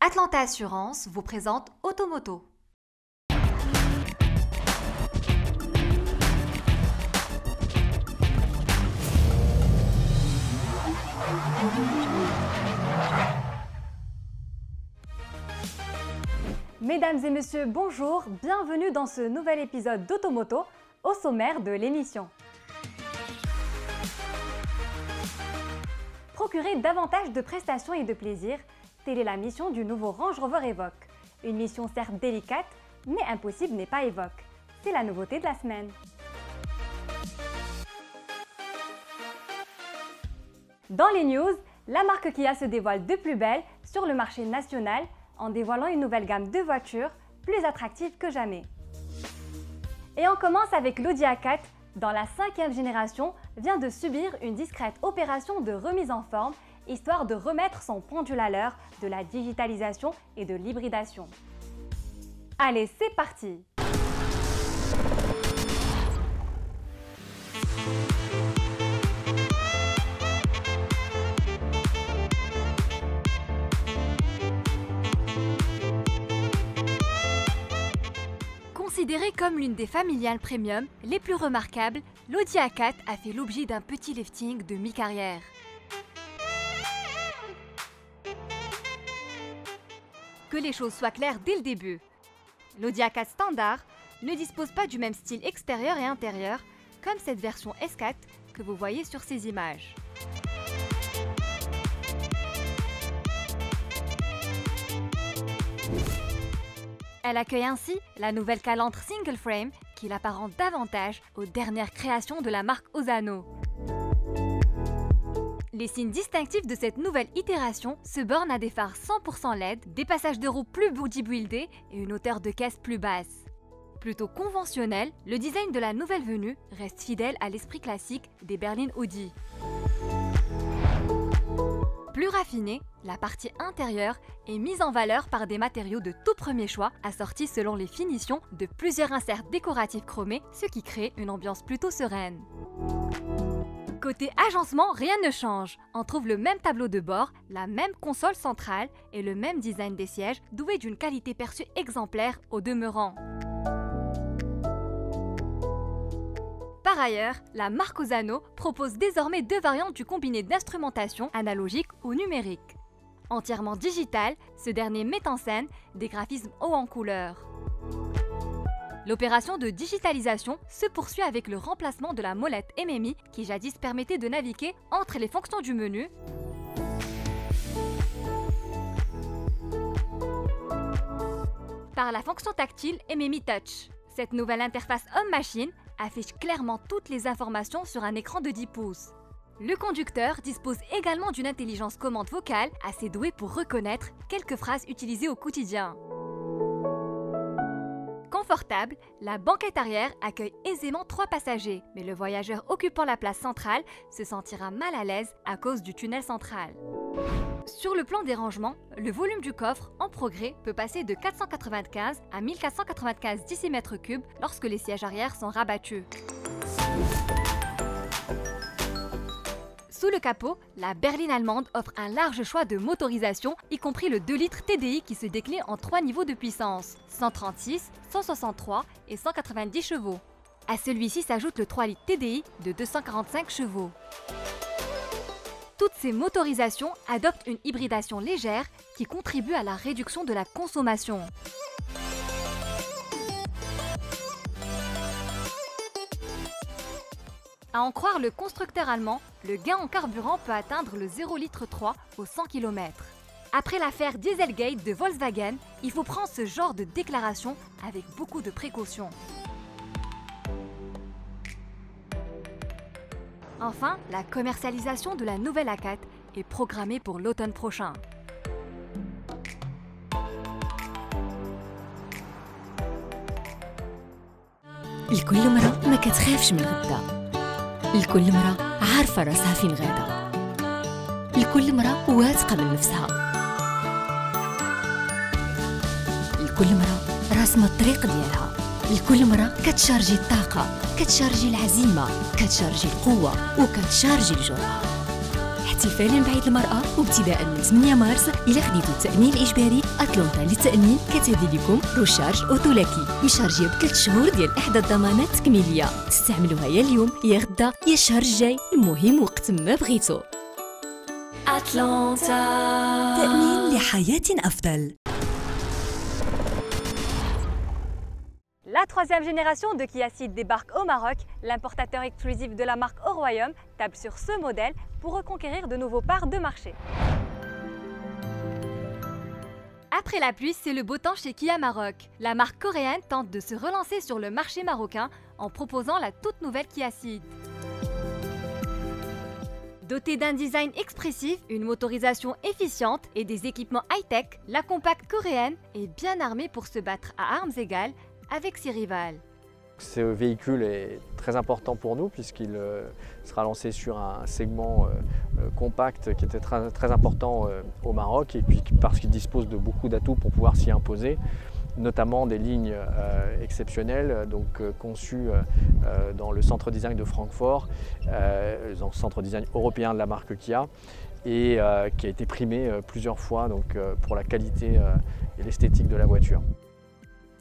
Atlanta Assurance vous présente Automoto. Mesdames et messieurs, bonjour, bienvenue dans ce nouvel épisode d'Automoto, au sommaire de l'émission. Procurer davantage de prestations et de plaisir, telle est la mission du nouveau Range Rover Evoque. Une mission certes délicate, mais impossible n'est pas Evoque. C'est la nouveauté de la semaine. Dans les news, la marque Kia se dévoile de plus belle sur le marché national en dévoilant une nouvelle gamme de voitures plus attractive que jamais. Et on commence avec l'Audi A4, dans la 5e génération, vient de subir une discrète opération de remise en forme, histoire de remettre son pendule à l'heure de la digitalisation et de l'hybridation. Allez, c'est parti! Considérée comme l'une des familiales premium les plus remarquables, l'Audi A4 a fait l'objet d'un petit lifting de mi-carrière. Que les choses soient claires dès le début, l'Audi A4 standard ne dispose pas du même style extérieur et intérieur comme cette version S4 que vous voyez sur ces images. Elle accueille ainsi la nouvelle calandre single frame qui l'apparente davantage aux dernières créations de la marque Osano. Les signes distinctifs de cette nouvelle itération se bornent à des phares 100% LED, des passages de roues plus bodybuildés et une hauteur de caisse plus basse. Plutôt conventionnel, le design de la nouvelle venue reste fidèle à l'esprit classique des berlines Audi. Plus raffinée, la partie intérieure est mise en valeur par des matériaux de tout premier choix, assortis selon les finitions de plusieurs inserts décoratifs chromés, ce qui crée une ambiance plutôt sereine. Côté agencement, rien ne change. On trouve le même tableau de bord, la même console centrale et le même design des sièges, doué d'une qualité perçue exemplaire au demeurant. Par ailleurs, la marque Osano propose désormais deux variantes du combiné d'instrumentation analogique ou numérique. Entièrement digital, ce dernier met en scène des graphismes hauts en couleur. L'opération de digitalisation se poursuit avec le remplacement de la molette MMI qui jadis permettait de naviguer entre les fonctions du menu par la fonction tactile MMI Touch. Cette nouvelle interface homme-machine affiche clairement toutes les informations sur un écran de 10 pouces. Le conducteur dispose également d'une intelligence commande vocale assez douée pour reconnaître quelques phrases utilisées au quotidien. Confortable, la banquette arrière accueille aisément 3 passagers, mais le voyageur occupant la place centrale se sentira mal à l'aise à cause du tunnel central. Sur le plan des rangements, le volume du coffre en progrès peut passer de 495 à 1495 décimètres cubes lorsque les sièges arrière sont rabattus. Sous le capot, la berline allemande offre un large choix de motorisation, y compris le 2 litres TDI qui se décline en 3 niveaux de puissance, 136, 163 et 190 chevaux. À celui-ci s'ajoute le 3 litres TDI de 245 chevaux. Toutes ces motorisations adoptent une hybridation légère qui contribue à la réduction de la consommation. À en croire le constructeur allemand, le gain en carburant peut atteindre le 0,3 litre au 100 km. Après l'affaire Dieselgate de Volkswagen, il faut prendre ce genre de déclaration avec beaucoup de précaution. Enfin, la commercialisation de la nouvelle A4 est programmée pour l'automne prochain. لكل مرة ما كتخافش من غدا. لكل مرة عارفة راسها فين غادا. لكل مرة واثقة من نفسها. لكل مرة راسمة الطريق ديالها. لكل مرة كتشارجي الطاقة، كتشارجي العزيمة، كتشارجي القوة وكتشارجي الجرأة. احتفالاً بعيد المرأة وابتداء من 8 مارس إلى خديتو التأمين الإجباري أتلانتا للتأمين كتهدي لكم روشارج أوتولاكي مشارجية ب3 شهور ديال إحدى الضمانات التكميلية تستعملوها يا اليوم يا غدا يا الشهر الجاي المهم وقت ما بغيتو. أتلانتا تأمين لحياة أفضل. La troisième génération de Kia Ceed débarque au Maroc. L'importateur exclusif de la marque au Royaume table sur ce modèle pour reconquérir de nouveaux parts de marché. Après la pluie, c'est le beau temps chez Kia Maroc. La marque coréenne tente de se relancer sur le marché marocain en proposant la toute nouvelle Kia Ceed. Dotée d'un design expressif, une motorisation efficiente et des équipements high-tech, la compacte coréenne est bien armée pour se battre à armes égales avec ses rivales. Ce véhicule est très important pour nous puisqu'il sera lancé sur un segment compact qui était très important au Maroc et puis parce qu'il dispose de beaucoup d'atouts pour pouvoir s'y imposer, notamment des lignes exceptionnelles conçues dans le centre design de Francfort, dans le centre design européen de la marque Kia et qui a été primé plusieurs fois pour la qualité et l'esthétique de la voiture.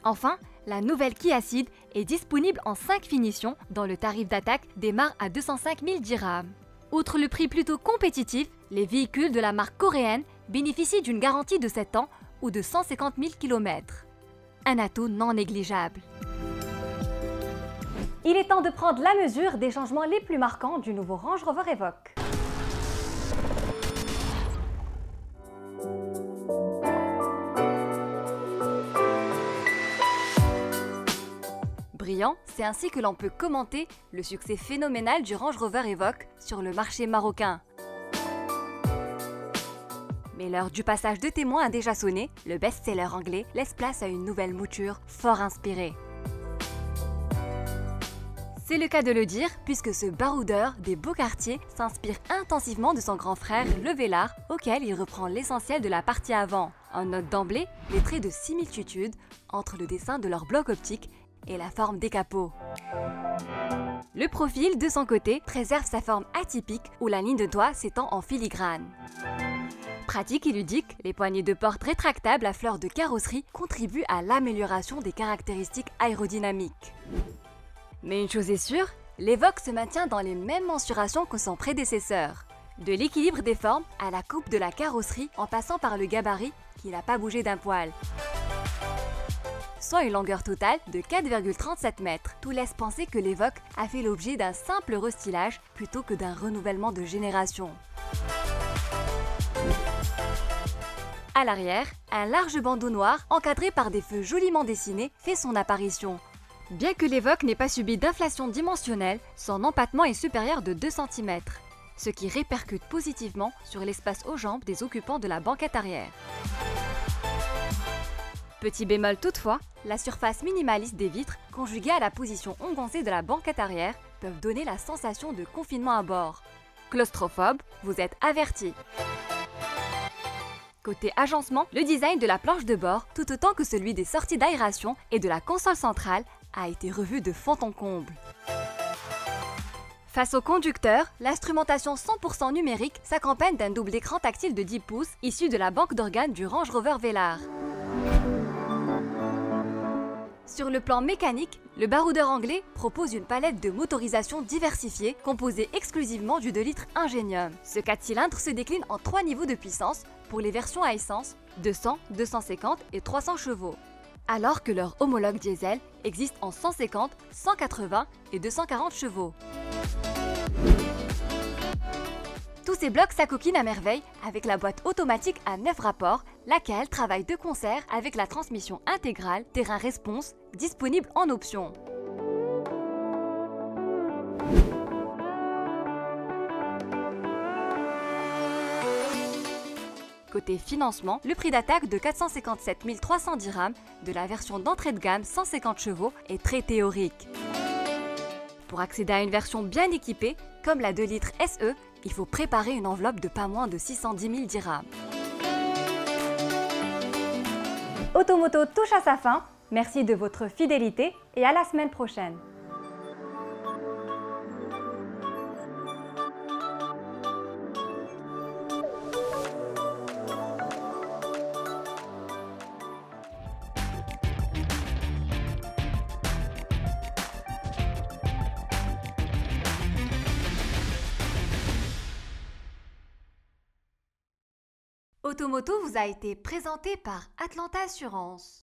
Enfin, la nouvelle Kia Ceed est disponible en 5 finitions dont le tarif d'attaque démarre à 205 000 dirhams. Outre le prix plutôt compétitif, les véhicules de la marque coréenne bénéficient d'une garantie de 7 ans ou de 150 000 km. Un atout non négligeable. Il est temps de prendre la mesure des changements les plus marquants du nouveau Range Rover Evoque. Brillant, c'est ainsi que l'on peut commenter le succès phénoménal du Range Rover Evoque sur le marché marocain. Mais l'heure du passage de témoin a déjà sonné, le best-seller anglais laisse place à une nouvelle mouture fort inspirée. C'est le cas de le dire, puisque ce baroudeur des beaux quartiers s'inspire intensivement de son grand frère, le Velar, auquel il reprend l'essentiel de la partie avant. On note d'emblée les traits de similitude entre le dessin de leur bloc optique et la forme des capots. Le profil, de son côté, préserve sa forme atypique où la ligne de doigt s'étend en filigrane. Pratique et ludique, les poignées de porte rétractables à fleurs de carrosserie contribuent à l'amélioration des caractéristiques aérodynamiques. Mais une chose est sûre, l'Evoque se maintient dans les mêmes mensurations que son prédécesseur. De l'équilibre des formes à la coupe de la carrosserie en passant par le gabarit qui n'a pas bougé d'un poil. Soit une longueur totale de 4,37 mètres. Tout laisse penser que l'Evoque a fait l'objet d'un simple restylage plutôt que d'un renouvellement de génération. À l'arrière, un large bandeau noir encadré par des feux joliment dessinés fait son apparition. Bien que l'Evoque n'ait pas subi d'inflation dimensionnelle, son empattement est supérieur de 2 cm, ce qui répercute positivement sur l'espace aux jambes des occupants de la banquette arrière. Petit bémol toutefois, la surface minimaliste des vitres, conjuguée à la position engoncée de la banquette arrière, peuvent donner la sensation de confinement à bord. Claustrophobe, vous êtes avertis. Côté agencement, le design de la planche de bord, tout autant que celui des sorties d'aération et de la console centrale, a été revu de fond en comble. Face au conducteur, l'instrumentation 100% numérique s'accompagne d'un double écran tactile de 10 pouces issu de la banque d'organes du Range Rover Velar. Sur le plan mécanique, le baroudeur anglais propose une palette de motorisation diversifiée composée exclusivement du 2 litres Ingenium. Ce 4 cylindres se décline en 3 niveaux de puissance pour les versions à essence 200, 250 et 300 chevaux, alors que leur homologue diesel existe en 150, 180 et 240 chevaux. Tous ces blocs s'acoquinent à merveille avec la boîte automatique à 9 rapports, laquelle travaille de concert avec la transmission intégrale Terrain Response, disponible en option. Côté financement, le prix d'attaque de 457 300 dirhams de la version d'entrée de gamme 150 chevaux est très théorique. Pour accéder à une version bien équipée, comme la 2 litres SE, il faut préparer une enveloppe de pas moins de 610 000 dirhams. Automoto touche à sa fin. Merci de votre fidélité et à la semaine prochaine. Automoto vous a été présenté par Atlanta Assurance.